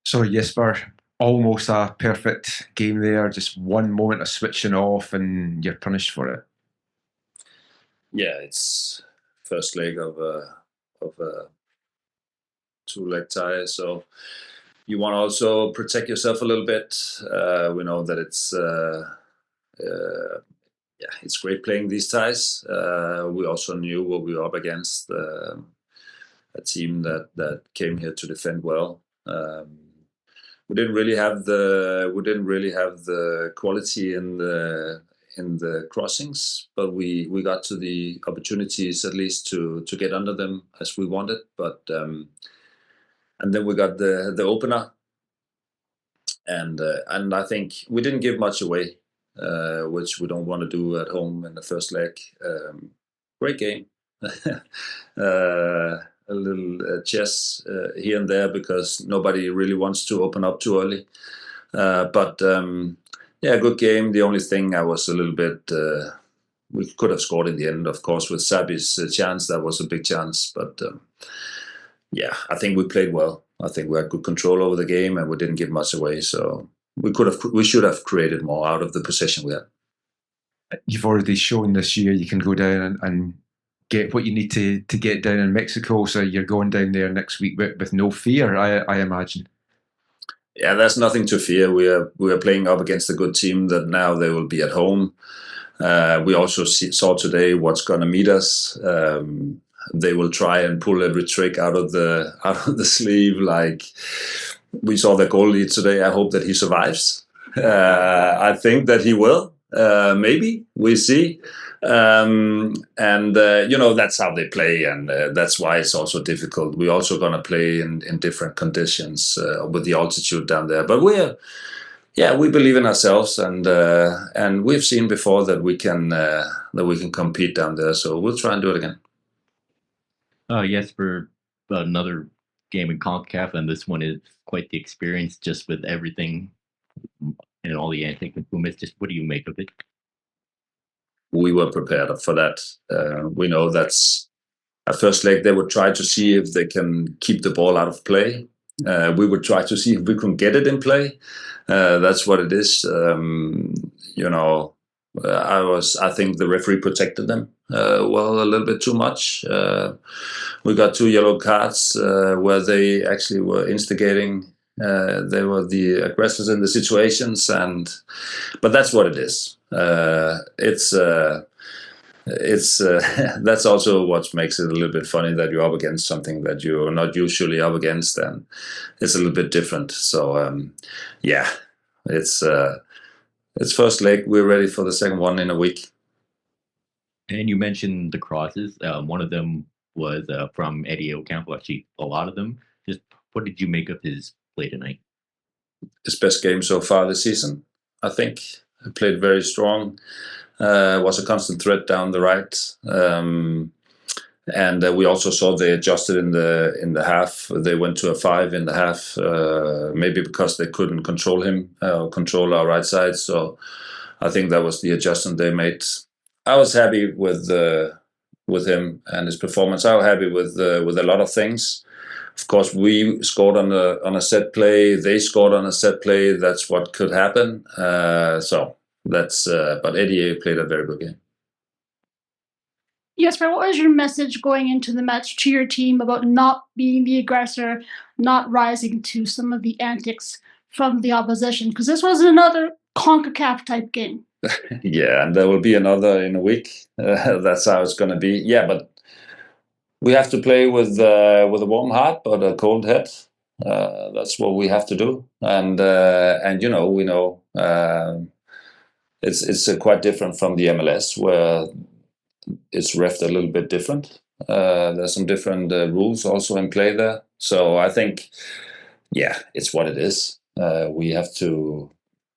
So Jesper, almost a perfect game there. Just one moment of switching off, and you're punished for it. Yeah, it's first leg of a 2-leg tie, so you want to also protect yourself a little bit. We know that it's great playing these ties. We also knew what we were up against, a team that came here to defend well. We didn't really have the quality in the crossings, but we got to the opportunities at least to get under them as we wanted. But and then we got the opener, and I think we didn't give much away, which we don't want to do at home in the first leg. Great game. A little chess here and there because nobody really wants to open up too early. But good game. The only thing I was a little bit, we could have scored in the end, of course, with Sabi's chance. That was a big chance. But I think we played well. I think we had good control over the game and we didn't give much away. So we should have created more out of the possession we had. You've already shown this year you can go down and get what you need to get down in Mexico. So you're going down there next week with no fear, I imagine. Yeah, there's nothing to fear. We are playing up against a good team that now they will be at home. We also saw today what's going to meet us. They will try and pull every trick out of the sleeve. Like we saw the goalie today. I hope that he survives. I think that he will. Maybe we see. That's how they play, and that's why it's also difficult. We're also going to play in different conditions with the altitude down there. But we believe in ourselves, and we've seen before that we can compete down there. So we'll try and do it again. Jesper, another game in CONCACAF, and this one is quite the experience, just with everything and all the antics with Pumas. Just what do you make of it? We were prepared for that. We know that's a first leg. They would try to see if they can keep the ball out of play. We would try to see if we can get it in play. That's what it is. I think the referee protected them a little bit too much. We got 2 yellow cards where they actually were instigating. They were the aggressors in the situations, but that's what it is. That's also what makes it a little bit funny that you're up against something that you're not usually up against, and it's a little bit different. So it's first leg. We're ready for the second one in a week. And you mentioned the crosses. One of them was from Eddie Ocampo. Actually, a lot of them. Just what did you make of his play tonight? His best game so far this season, I think. He played very strong. Was a constant threat down the right. And we also saw they adjusted in the half. They went to a 5 in the half, maybe because they couldn't control him, control our right side. So I think that was the adjustment they made. I was happy with him and his performance. I was happy with a lot of things. Of course, we scored on a set play. They scored on a set play. That's what could happen. But Eddie played a very good game. Jesper, what was your message going into the match to your team about not being the aggressor, not rising to some of the antics from the opposition? Because this was another CONCACAF type game. Yeah, and there will be another in a week. That's how it's going to be. Yeah, but we have to play with a warm heart but a cold head. That's what we have to do. And we know it's quite different from the MLS, where it's reffed a little bit different. There's some different rules also in play there. So I think, it's what it is. We have to.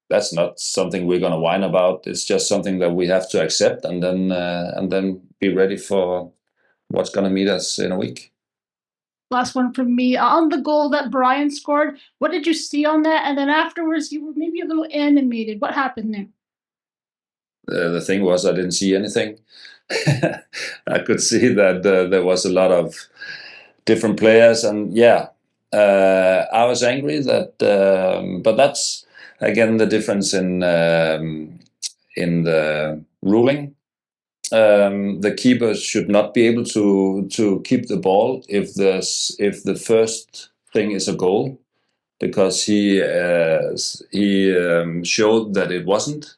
That's not something we're going to whine about. It's just something that we have to accept and then be ready for what's going to meet us in a week. Last one from me. On the goal that Brian scored, what did you see on that? And then afterwards, you were maybe a little animated. What happened there? The thing was, I didn't see anything. I could see that there was a lot of different players, and I was angry that, but that's again the difference in the ruling. The keeper should not be able to keep the ball if the first thing is a goal, because he showed that it wasn't.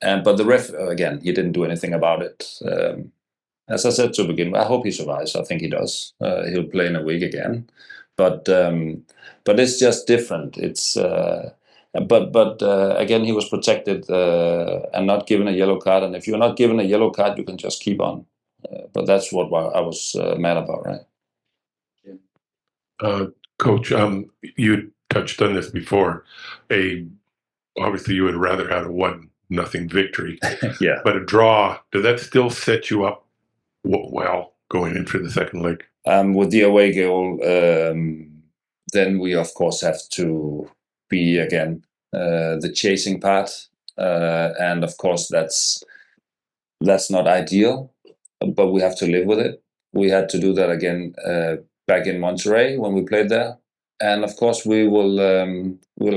But the ref, again, he didn't do anything about it. As I said to begin with, I hope he survives. I think he does. He'll play in a week again. But it's just different. It's but again, he was protected and not given a yellow card. And if you're not given a yellow card, you can just keep on. But that's what I was mad about, right? Coach, you touched on this before. Obviously, you would rather have a 1-0 victory. Yeah. But a draw, does that still set you up well going in for the second leg? With the away goal, then we of course have to be again the chasing part, and of course that's not ideal, but we have to live with it. We had to do that again back in Monterrey when we played there, and of course we'll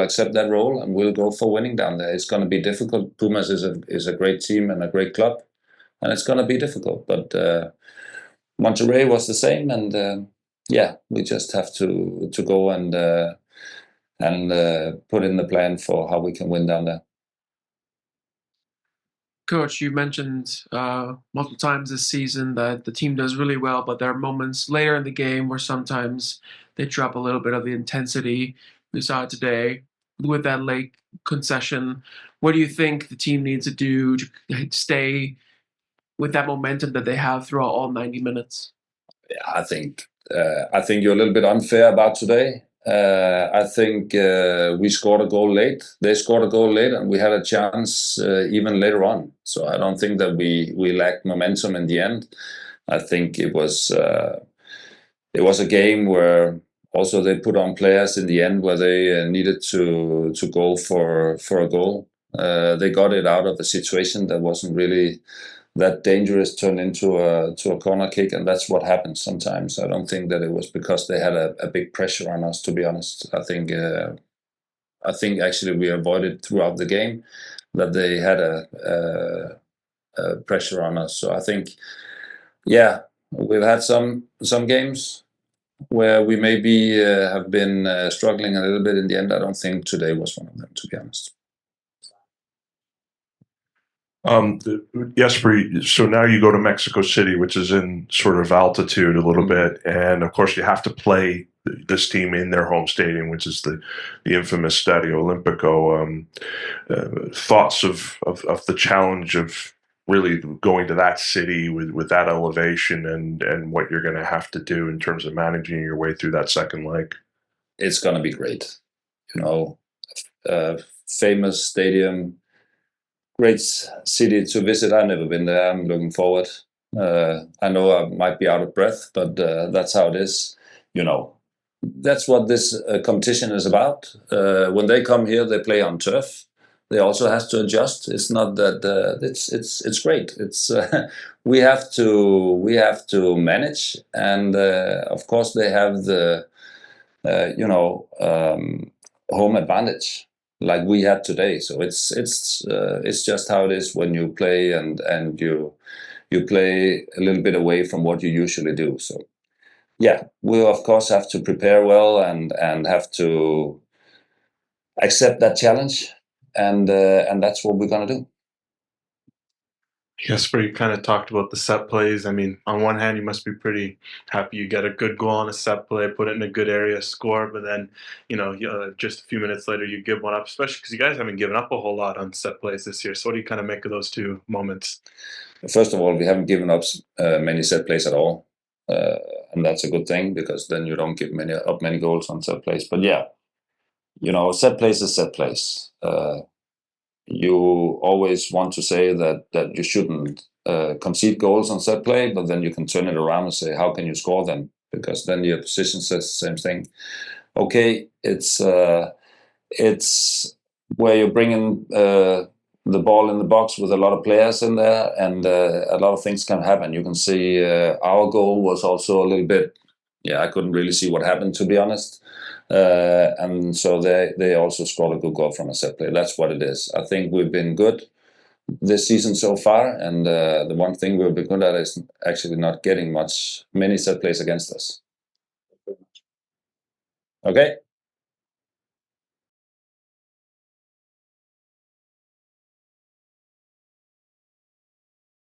accept that role and we'll go for winning down there. It's going to be difficult. Pumas is a great team and a great club, and it's going to be difficult, but Monterrey was the same, and we just have to go and put in the plan for how we can win down there. Coach, you mentioned multiple times this season that the team does really well, but there are moments later in the game where sometimes they drop a little bit of the intensity. We saw it today with that late concession. What do you think the team needs to do to stay with that momentum that they have throughout all 90 minutes? Yeah, I think you're a little bit unfair about today. I think we scored a goal late. They scored a goal late, and we had a chance even later on. So I don't think that we lacked momentum in the end. I think it was a game where also they put on players in the end where they needed to go for a goal. They got it out of a situation that wasn't really that dangerous, turned into a corner kick, and that's what happens sometimes. I don't think that it was because they had a big pressure on us, to be honest. I think actually we avoided throughout the game that they had a pressure on us. So I think, we've had some games where we maybe have been struggling a little bit in the end. I don't think today was one of them, to be honest. Jesper, so now you go to Mexico City, which is in sort of altitude a little bit, and of course you have to play this team in their home stadium, which is the infamous Stadio Olimpico. Thoughts of the challenge of really going to that city with that elevation and what you're going to have to do in terms of managing your way through that second leg? It's going to be great. Famous stadium, great city to visit. I've never been there. I'm looking forward. I know I might be out of breath, but that's how it is. That's what this competition is about. When they come here, they play on turf. They also have to adjust. It's not that it's great. It's we have to manage, and of course they have the home advantage, like we had today. So it's just how it is when you play and you play a little bit away from what you usually do. So we'll of course have to prepare well and have to accept that challenge, and that's what we're gonna do. Jesper, you kind of talked about the set plays. I mean, on one hand, you must be pretty happy you get a good goal on a set play, put it in a good area, score, but then, just a few minutes later, you give one up, especially because you guys haven't given up a whole lot on set plays this year. So what do you kind of make of those two moments? First of all, we haven't given up many set plays at all. And that's a good thing, because then you don't give many goals on set plays. But set plays is set plays. You always want to say that you shouldn't concede goals on set play, but then you can turn it around and say, how can you score them? Because then the opposition says the same thing. Okay, it's where you're bringing the ball in the box with a lot of players in there, and a lot of things can happen. You can see our goal was also a little bit, yeah, I couldn't really see what happened, to be honest. And so they also scored a good goal from a set play. That's what it is. I think we've been good this season so far, and the one thing we've been good at is actually not getting many set plays against us. Okay.